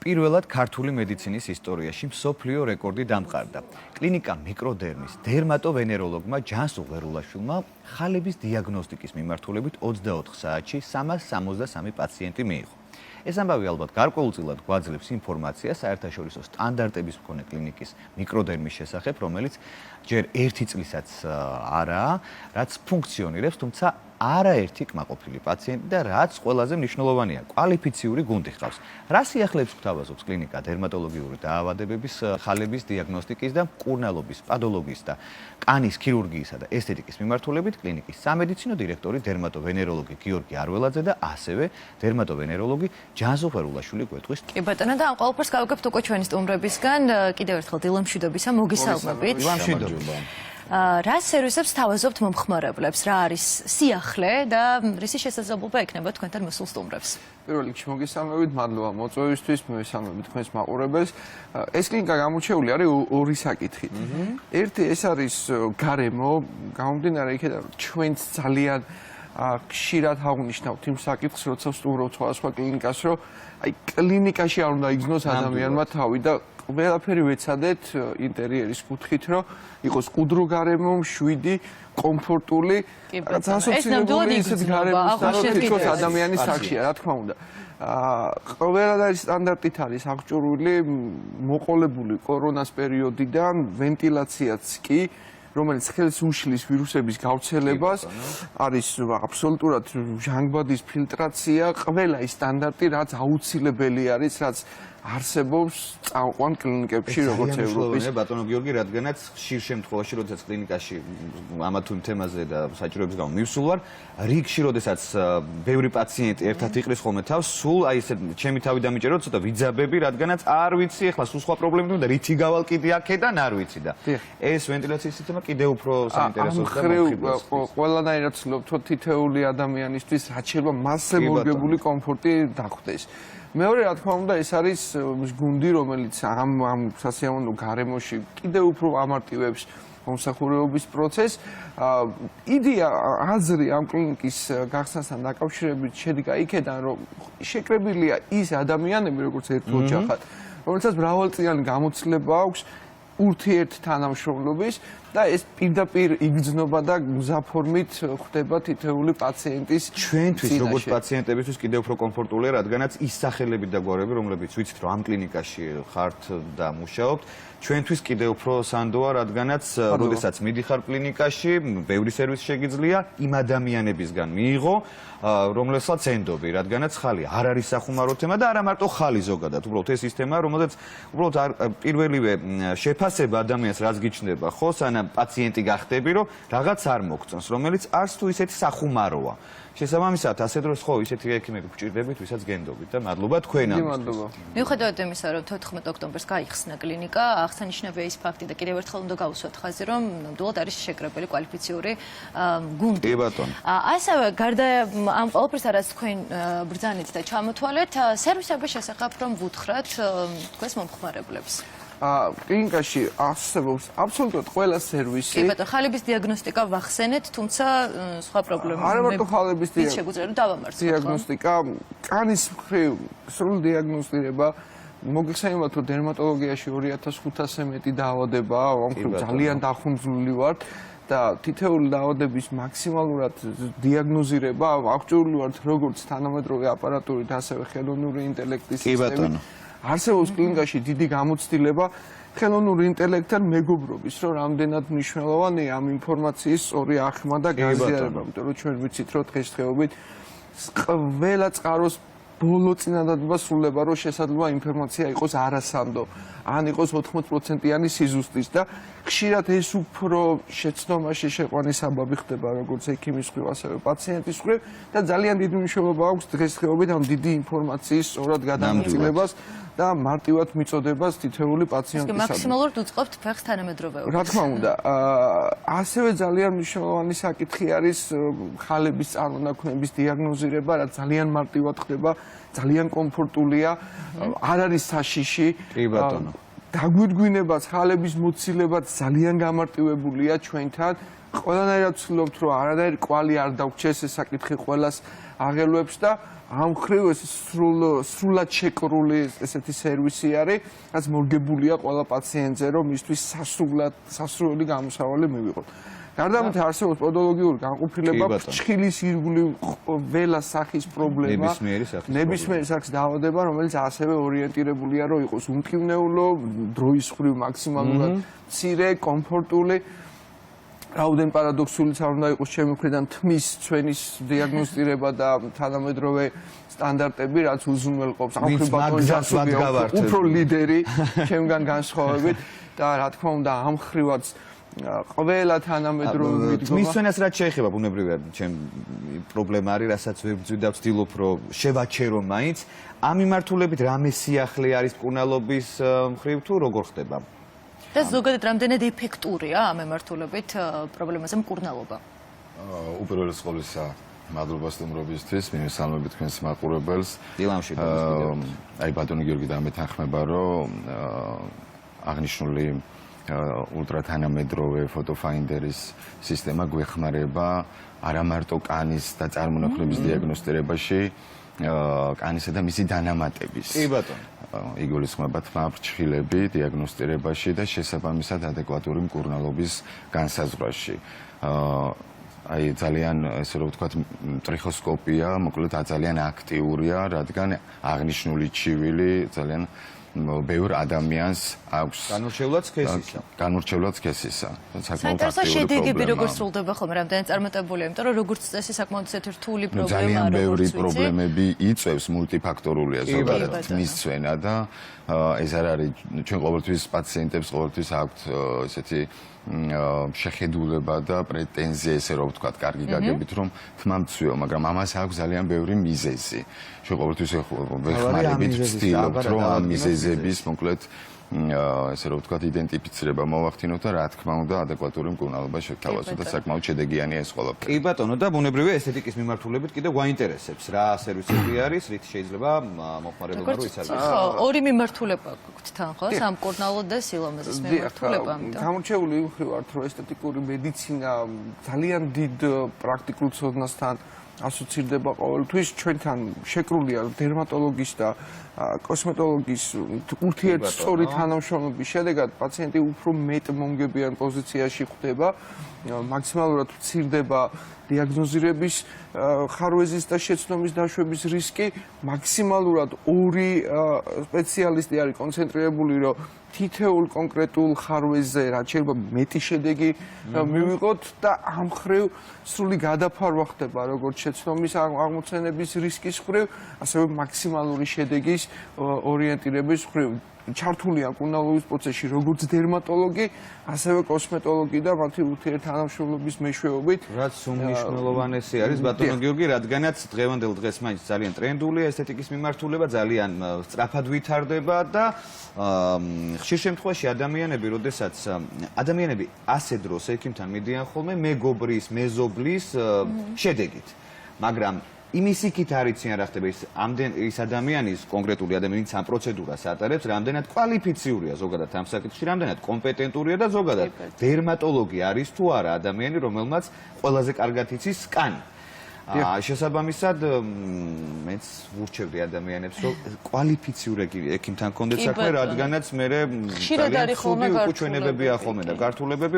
პირველად ქართული მედიცინის ისტორიაში მსოფლიო რეკორდი დამყარდა. კლინიკა მიკროდერმის დერმატოვენეროლოგმა ჯანსუღ ვერულაშვილმა ხალების დიაგნოსტიკის მიმართულებით 24 საათში 363 პაციენტი მიიღო. ეს ამბავი ალბათ გარკვეულწილად გვაძლევს ინფორმაციას საერთაშორისო სტანდარტების მქონე კლინიკის მიკროდერმის შესახებ, რომელიც ჯერ 1 წლისაც არაა, რაც ფუნქციონირებს, თუმცა არაერთი კმაყოფილი პაციენტი და რაც ყველაზე მნიშვნელოვანია, კვალიფიციური გუნდი ჰყავს. რა სიახლეებს გვთავაზობს კლინიკა დერმატოლოგიური დაავადებების, ხალების დიაგნოსტიკის და მკურნალობის, პადოლოგიის და კანის ქირურგიისა და ესთეტიკის მიმართულებით კლინიკის სამედიცინო დირექტორი დერმატოვენეროლოგი გიორგი არველაძე და ასევე დერმატოვენეროლოგი ჯანსუღ ვერულაშვილი გვეტყვის. კი ბატონო, და ამ ყველაფერს გავაკეთებთ უკვე ჩვენი სტუმრებისგან. კიდევ ერთხელ დილამშვიდობისა, მოგესალმებით. დილამშვიდობა. რა სერვისებს თავაზობთ მომხმარებლებს, რა არის სიახლე და რისი შესაძლებლობა ექნება თქვენთან მოსულ სტუმრებს? პირველ რიგში მოგესალმებით, მადლობა მოწვევისთვის, მოგესალმებით თქვენს მაყურებელს. ეს კლინიკა გამოჩეული არის ორი საკითხით. ერთი ეს არის გარემო, გამომდინარე იქიდან ჩვენც ძალიან ხშირად აღნიშნავთ იმ საკითხს, როცა ვსტუმრობთ სხვადასხვა კლინიკას, რომ აი კლინიკაში არ უნდა იგრძნოს ადამიანმა თავი და ყველაფერი ვეცადეთ ინტერიერის კუთხით, რომ იყოს მყუდრო გარემო, მშვიდი, კომფორტული, რაც ასოცირებული ისეთ გარემოს და თვითონ ადამიანის სახშია, რა თქმა უნდა. ყველადაი სტანდარტით არის აღჭურვილი მოყოლებული კორონას პერიოდიდან ვენტილაციაც კი, რომელიც ხელს უშლის ვირუსების გავრცელებას, არის აბსოლუტურად ჟანგბადის ფილტრაცია, ყველა ის სტანდარტი, რაც აუცილებელი არის, რაც არსებობს წამყვან კლინიკებში, როგორც ევროპის. ბატონო გიორგი, რადგანაც ხშირ შემთხვევაში, როდესაც კლინიკაში ამა თუ იმ თემაზე და საჭიროების გამო მივსულ ვარ, რიგში, როდესაც ბევრი პაციენტი ერთად იყრის ხოლმე თავს, სულ აი ესე ჩემი თავი დამიჭერო, ცოტა ვიძაბები, რადგანაც არ ვიცი, ეხლა სულ სხვა პრობლემები და რითი გავალ კიდე აქედან არ ვიცი და ეს ვენტილაციის სისტემა კიდევ უფრო საინტერესოა და მოხიბლავს. ყველანაირად ვცდილობთ თითოეული ადამიანისთვის რაც შეიძლება მასზე მოგებული კომფორტი დახვდეს. მეორე რა თქმა უნდა ეს არის გუნდი, რომელიც ამ სასიამოვნო გარემოში კიდევ უფრო ამარტივებს მომსახურების პროცესს. იდეა აზრი ამ კლინიკის გახსნასთან დაკავშირებით შედგა იქედან, რომ შეკრებილია ის ადამიანები, როგორც ერთ ოჯახად, რომელსაც მრავალწლიანი გამოცდილება აქვს ურთიერთთანამშრომლობის და ეს პირდაპირ იგრძნობა და გზაფორმით ხდება თითოეული პაციენტის ჩვენთვის როგორც პაციენტებისთვის კიდევ უფრო კომფორტულია, რადგანაც ის სახელები და გვარები, რომლებიც ვიცით, რომ ამ კლინიკაში ხართ და მუშაობთ, ჩვენთვის კიდევ უფრო სანდოა, რადგანაც როდესაც მიდიხარ კლინიკაში, ბევრი სერვისი შეგიძლია იმ ადამიანებისგან მიიღო, რომლებსაც ენდობი, რადგანაც ხალი არ არის სახუმარო თემა და არა მარტო ხალი ზოგადად, უბრალოდ ეს ის თემაა, რომელზეც უბრალოდ პირველივე შეფასება ადამიანს რაც გიჩნდება, ხო, სანამ პაციენტი გახდები, რომ რაღაც არ მოგწონს, რომელიც არც თუ ისეთი სახუმაროა. შესაბამისად, ასე დროს ხო ისეთი ექიმები გვჭირდებით, ვისაც გენდობით და მადლობა თქვენ ამისთვის. მიუხედავად იმისა, რომ 14 ოქტომბერს გაიხსნა კლინიკა, აღსანიშნავია ის ფაქტი და კიდევ ერთხელ უნდა გავუსვათ ხაზი, რომ ნამდვილად არის შეკრებილი კვალიფიციური გუნდი. კი ბატონო. ასევე გარდა ამ ყველაფერს, რაც თქვენ ბრძანეთ და ჩამოთვალეთ, სერვისების შესახებ რომ ვუთხრათ თქვენს მომხმარებლებს. კლინიკაში არსებობს აბსოლუტურად ყველა სერვისი. კი ბატონო, ხალების დიაგნოსტიკა ვახსენეთ, თუმცა სხვა პრობლემები არა მარტო ხალების დიაგნოსტიკა, კანის მხრივ სრული დიაგნოსტირება, მოგეხსენებათ, რომ დერმატოლოგიაში 2500-ზე მეტი დაავადებაა, ამ მხრივ ძალიან დახუნძლული ვართ და თითოეული დაავადების მაქსიმალურად დიაგნოზირება აღჭურვილი ვართ როგორც თანამედროვე აპარატურით, ასევე ხელოვნური ინტელექტის სისტემით. არსებობს კლინიკაში დიდი გამოცდილება ხელოვნური ინტელექტთან მეგობრობის, რომ რამდენად მნიშვნელოვანია ამ ინფორმაციის სწორი აღქმა და გაზიარება, იმიტომ რომ ჩვენ ვიცით, რომ დღესდღეობით ყველა წყაროს ბოლო წინადადება სრულდება, რომ შესაძლოა ინფორმაცია იყოს არასანდო, ან იყოს 80%-იანი სიზუსტის და ხშირად ეს უფრო შეცდომაში შეყვანის საბაბი ხდება, როგორც ექიმის მხრივ, ასევე პაციენტის მხრივ და ძალიან დიდი მნიშვნელობა აქვს დღესდღეობით ამ დიდი ინფორმაციის სწორად გადამწილებას და მარტივად მიწოდებას თითოეული პაციენტისადმი. მაქსიმალურად უწყობთ ფეხს თანამედროვეობას. რა თქმა უნდა, ასევე ძალიან მნიშვნელოვანი საკითხი არის ხალების წარმონაქმნების დიაგნოზირება, რაც ძალიან მარტივად ხდება, ძალიან კომფორტულია, არ არის საშიში. კი ბატონო. დაგვირგვინება ხალების მოცილება ძალიან გამარტივებულია ჩვენთან. ყველანაირად ვცდილობთ, რომ არანაირი კვალი არ დაგვრჩეს ეს საკითხი ყველას აღელვებს და ამ ხრივ ეს სრულად შეკრული ესეთი სერვისი არის, რაც მორგებულია ყველა პაციენტზე, რომ მისთვის სასრული გამოსავალი მივიღოთ. გარდა ამით არსებობს პოდოლოგიური განყოფილება, ფრჩხილის ირგვლივ ველა სახის პრობლემა, ნებისმიერი სახის დაავადება, რომელიც ასევე ორიენტირებულია, რომ იყოს უმკივნეულო, დროის ხრივ მაქსიმალურად მცირე, კომფორტული. რაოდენ პარადოქსულიც არ უნდა იყოს ჩემი მხრიდან თმის ჩვენის დიაგნოსტირება და თანამედროვე სტანდარტები, რაც უზრუნველყოფს ამ ხრივ უფრო ლიდერი ჩემგან განსხვავებით და რა თქმა უნდა ამ ხრივაც ყველა თანამედროვე მიდგომა თმის ჩვენას რაც შეეხება ბუნებრივად ჩემ პრობლემა არის, რასაც ვებძვი და ვცდილობ რომ შევაჩერო მაინც ამ მიმართულებით რამე სიახლე არის მკურნალობის მხრივ თუ როგორ ხდება? და ზოგადად რამდენად ეფექტურია ამ მიმართულებით პრობლემაზე მკურნალობა? უპირველეს ყოვლისა მადლობა სტუმრობისთვის, მივესალმები თქვენს მაყურებელს. დილამში აი ბატონი გიორგი დამეთანხმება, რომ აღნიშნული ულტრათანამედროვე ფოტოფაინდერის სისტემა გვეხმარება არა მარტო კანის და წარმონაქმნების დიაგნოსტირებაში, კანისა და მისი დანამატების. კი ბატონო. იგულისხმება თმა ფრჩხილები დიაგნოსტირებაში და შესაბამისად ადეკვატური მკურნალობის განსაზღვრაში. აი ძალიან ესე რომ ვთქვათ ტრიხოსკოპია, მოკლედ ძალიან აქტიურია, რადგან აღნიშნული ჩივილი ძალიან ბევრ ადამიანს აქვს განურჩევლად სქესისა. საინტერესო შედეგები როგორ სრულდება ხოლმე, რამდენად წარმატებულია, იმიტომ რომ როგორც წესი საკმაოდ ისეთი რთული პრობლემაა, ძალიან ბევრი პრობლემები იწვევს, მულტიფაქტორულია ზოგადად თმის ცვენა და ეს არ არის ჩვენ ყოველთვის პაციენტებს ყოველთვის აქვთ ესეთი შეხედულება და პრეტენზია ესე რომ ვთქვათ, კარგი გაგებით რომ თმა მცვიო, მაგრამ ამას აქვს ძალიან ბევრი მიზეზი. ჩვენ ყოველთვის ვეხმარებით ვცდილობთ რომ ამ მიზეზების მოკლედ ესე რომ ვთქვათ იდენტიფიცირება მოვახდინოთ და რა თქმა უნდა ადეკვატური მკურნალობა შევთავაზოთ და საკმაოდ შედეგიანი ეს ყველაფერი. კი ბატონო და ბუნებრივია ესთეტიკის მიმართულებით კიდევ გვაინტერესებს რა სერვისები არის, რით შეიძლება მოხმარებელმა რო იცოდეს. ორი მიმართულება გვაქვს თან ხო? სამკურნალო და სილამაზის მიმართულება. გამორჩეული მხრივ ვართ, რომ ესთეტიკური მედიცინა ძალიან დიდ პრაქტიკულ ცოდნასთან ასოცირდება ყოველთვის. ჩვენთან შეკრულია დერმატოლოგის და კოსმეტოლოგის ურთიერთსწორი თანამშრომლობის შედეგად პაციენტი უფრო მეტ მომგებიან პოზიციაში ხვდება, მაქსიმალურად მცირდება დიაგნოზირების ხარვეზის და შეცდომის დაშვების რისკი, მაქსიმალურად ორი სპეციალისტი არის კონცენტრირებული, რომ თითოეულ კონკრეტულ ხარვეზზე რაც შეიძლება მეტი შედეგი მივიღოთ და ამ ხრივ სრული გადაფარვა ხდება როგორც შეცდომის აღმოცენების რისკის ხრივ, ასევე მაქსიმალური შედეგის ორიენტირების ხრივ. ჩართულია მკურნალობის პროცესში როგორც დერმატოლოგი, ასევე კოსმეტოლოგი და მათი ურთიერთთანამშრომლობის მეშვეობით. რაც უმნიშვნელოვანესი არის ბატონო გიორგი, რადგანაც დღევანდელ დღეს მაინც ძალიან ტრენდულია ესთეტიკის მიმართულება, ძალიან სწრაფად ვითარდება და ხშირ შემთხვევაში ადამიანები ასე დროს ექიმთან მიდიან ხოლმე მეგობრის, მეზობლის შედეგით. მაგრამ იმის იქით არ იციან რა ხდება ის ადამიანის კონკრეტული ადამიანის ამ პროცედურას ატარებს, რამდენად კვალიფიციურია ზოგადად ამ საკითხში, რამდენად კომპეტენტურია და ზოგადად დერმატოლოგი არის თუ არა ადამიანი, რომელმაც ყველაზე კარგად იცის კანი. შესაბამისად მეც ვურჩევდი ადამიანებს, რომ კვალიფიციურ ექიმთან კონდეთ საქმე, რადგანაც მე ძალიან ხშირი უკუჩვენებებია ხოლმე და გართულებები,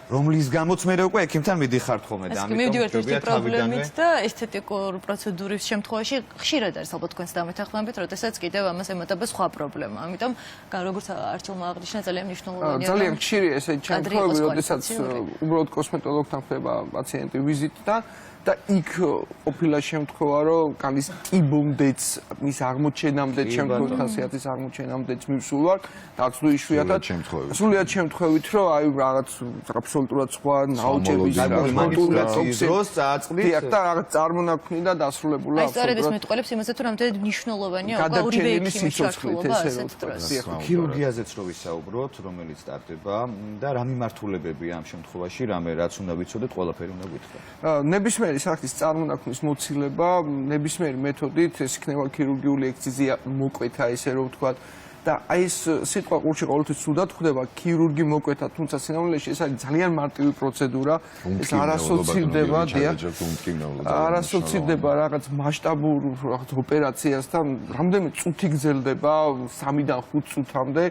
რომლის გამოც მე უკვე ექიმთან მიდიხართ ხოლმე და ამიტომ მივდივართ ერთი პრობლემით და ესთეტიკურ პროცედურის შემთხვევაში ხშირად არის ალბათ თქვენს დამეთანხმებით, როდესაც კიდევ ამას ემატება სხვა პრობლემა. ამიტომ როგორც არჩილმა აღნიშნა, ძალიან მნიშვნელოვანია. ძალიან ხშირი ესეთი შემთხვევები, როდესაც უბრალოდ კოსმეტოლოგთან ხდება პაციენტი ვიზიტთან და იქ ყოფილა შემთხვევა, რომ კანის კიბომდეც მის აღმოჩენამდეც შემთხვევით ხასიათის აღმოჩენამდეც მივსულ ვარ და ცუდ იშვიათად სრულიად შემთხვევით, რომ აი რაღაც აბსოლუტურად სხვა ნაოჭების მანიპულაციის დროს წააწყდით და რაღაც წარმონაქმნი და დასრულებულა აბსოლუტურად. აი სწორედ ეს მეტყველებს იმაზე, თუ რამდენად მნიშვნელოვანია ორივე ექიმის ჩართულობა ასეთ დროში. ქირურგიაზეც რო ვისაუბროთ, რომელიც სტარტდება და რა მიმართულებებია ამ შემთხვევაში, რაც უნდა ვიცოდეთ, ყველაფერი უნდა გითხრათ. ნებისმიერი სახის წარმონაქმნის მოცილება, ნებისმიერი მეთოდით, ეს იქნება ქირურგიული ექსციზია, მოკვეთა, ესე რომ ვთქვათ, და აი ეს სიტყვა ყურში ყოველთვის სუდად ხვდება ქირურგი მოკვეთა, თუმცა სინამდვილეში ეს არის ძალიან მარტივი პროცედურა. ეს არ ასოცირდება, არ ასოცირდება რაღაც მასშტაბურ რაღაც ოპერაციასთან, რამდენიმე წუთი გრძელდება 3-დან 5 წუთამდე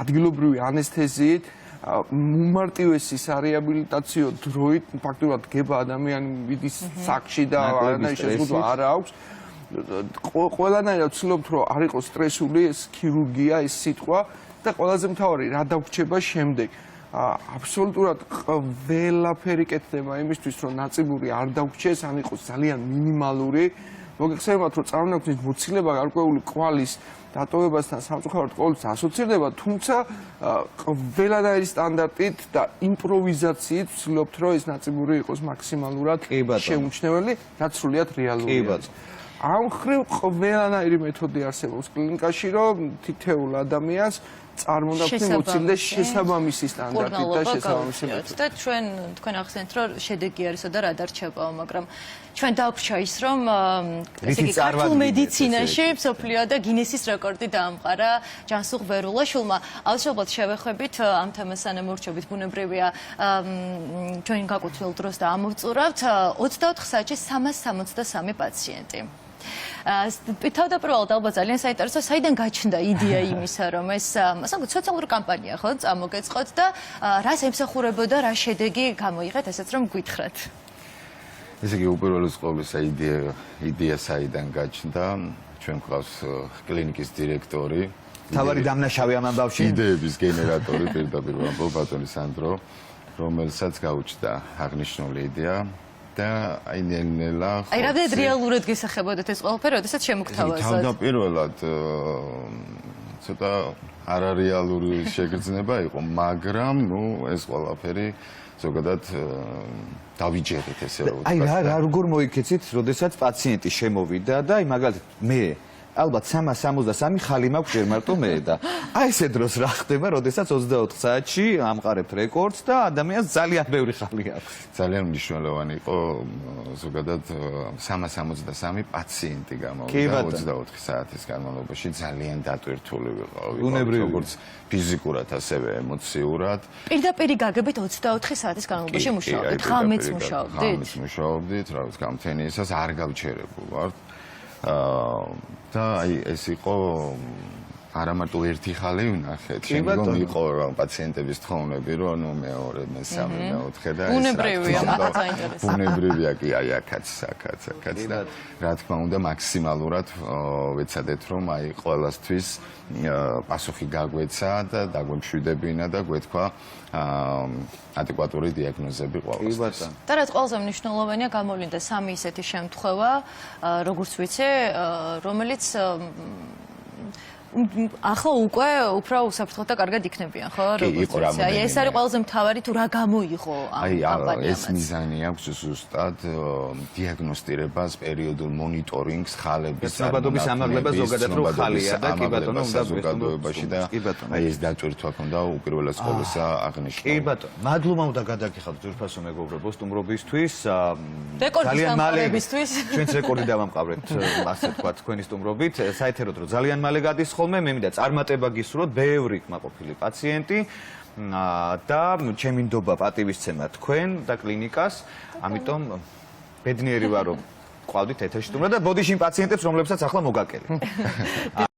ადგილობრივი ანესთეზიით. უმარტივესი სარეაბილიტაციო დროით ფაქტურად გება ადამიანი მიდის საკში და არანაირი შეზღუდვა არ აქვს. ყველანაირად ვცდილობთ რომ არ იყოს სტრესული ეს ქირურგია, ეს სიტყვა და ყველაზე მთავარი რა დაგვრჩება შემდეგ. აბსოლუტურად ყველაფერი კეთდება იმისთვის რომ ნაწიბური არ დაგვრჩეს, ან იყოს ძალიან მინიმალური. მოგეხსენებათ რომ წარმონაქმნის მოცილება გარკვეული კვალის დატოვებასთან სამწუხაროდ ყოველთვის ასოცირდება, თუმცა ყველანაირი სტანდარტით და იმპროვიზაციით ვცდილობთ რომ ეს ნაწიბური იყოს მაქსიმალურად შეუმჩნეველი, რაც სრულიად რეალურია. ამ ხრივ ყველანაირი მეთოდი არსებობს კლინიკაში, რომ თითოეულ ადამიანს წარმონაქმნი მოცილდეს შესაბამისი სტანდარტით და შესაბამისი მეთოდით. და თქვენ ახსენეთ, რომ შედეგი არისო და რა დარჩებაო, მაგრამ ჩვენ დაგვრჩა ის, რომ ესე იგი ქართულ მედიცინაში მსოფლიო და გინესის რეკორდი დაამყარა ჯანსუღ ვერულაშვილმა. აუცილებლად შევეხებით ამ თემას სანამ ურჩებით, ბუნებრივია ჩვენ გაკუთვნილ დროს და ამოვწურავთ 24 საათში 363 პაციენტი. თავდაპირველად ალბათ ძალიან საინტერესო, საიდან გაჩნდა იდეა იმისა, რომ ეს სოციალური კამპანია ხო წამოგეწყოთ და რას ემსახურებოდა, რა შედეგი გამოიღეთ, ესეც რომ გითხრათ. ესე იგი უპირველეს ყოვლისა იდეა საიდან გაჩნდა, ჩვენ გვყავს კლინიკის დირექტორი, თავარი დამნაშავე ამ ამბავში, იდეების გენერატორი პირდაპირ ბატონი სანდრო, რომელსაც გაუჩნდა აღნიშნული იდეა. და აი ნელ-ნელა აი რამდენად რეალურად გესახებოდეთ ეს ყველაფერი, როდესაც შემოგთავაზეთ? თავდაპირველად ცოტა არარეალური შეგრძნება იყო, მაგრამ ნუ ეს ყველაფერი ზოგადად დავიჯერეთ ესე რომ ვთქვათ. აი რა როგორ მოიქეცით, როდესაც პაციენტი შემოვიდა და აი მაგალითად მე ალბათ 363 ხალი მაქვს ჯერ მარტო მე და აი ესე დროს რა ხდება, როდესაც 24 საათში ამყარებთ რეკორდს და ადამიანს ძალიან ბევრი ხალი აქვს. ძალიან მნიშვნელოვანი იყო ზოგადად 363 პაციენტი გამოვიდა 24 საათის განმავლობაში, ძალიან დატვირთული ვიყავი, როგორც ფიზიკურად, ასევე ემოციურად. პირდაპირ გაგებით 24 საათის განმავლობაში მუშაობდით, ღამეც მუშაობდით? ღამეც მუშაობდით, რა ვიცი, გამთენიისას არ გავჩერებულ ვართ. და აი ეს იყო არა მარტო ერთი ხალი ვნახეთ, შემდგომ იყო პაციენტების თხოვნები, რომ ნუ მეორე, მესამე, მეოთხე და ეს ბუნებრივია, მათაც აინტერესებს. ბუნებრივია კი აი აქაც და რა თქმა უნდა მაქსიმალურად ვეცადეთ რომ აი ყველასთვის პასუხი გაგვეცა და დაგვემშვიდებინა და გვეთქვა ადეკვატური დიაგნოზები ყველასთვის. და რაც ყველაზე მნიშვნელოვანია, გამოვლინდა 3 ისეთი შემთხვევა, როგორც ვიცი, რომელიც ახლა უკვე უფრო უსაფრთხოდ და კარგად იქნებიან, ხო? აი ეს არის ყველაზე მთავარი, თუ რა გამოიღო ამ კამპანიამ. აი ეს მიზანი აქვს ზუსტად დიაგნოსტირებას, პერიოდულ მონიტორინგს, ხალების ცნობადობის ამაღლება ზოგადად რო ხალია და კი ბატონო უნდა საზოგადოებაში და აი ეს დატვირთვა ქონდა უპირველეს ყოვლისა აღნიშნული. კი ბატონო, მადლობა უნდა გადაგიხადოთ ძვირფასო მეგობრებო სტუმრობისთვის. ძალიან მალე ჩვენც რეკორდი დავამყავრეთ, ასე თქვა თქვენი სტუმრობით. საეთეროდ რომ ძალიან მალე გადის ხოლმე, მე მინდა წარმატება გისურვოთ, ბევრი კმაყოფილი პაციენტი და ჩემი ნდობა პატივისცემა თქვენ და კლინიკას, ამიტომ ბედნიერი ვარ რომ ყავდით ეთერში სტუმრად და ბოდიში პაციენტებს, რომლებსაც ახლა მოგაკელე.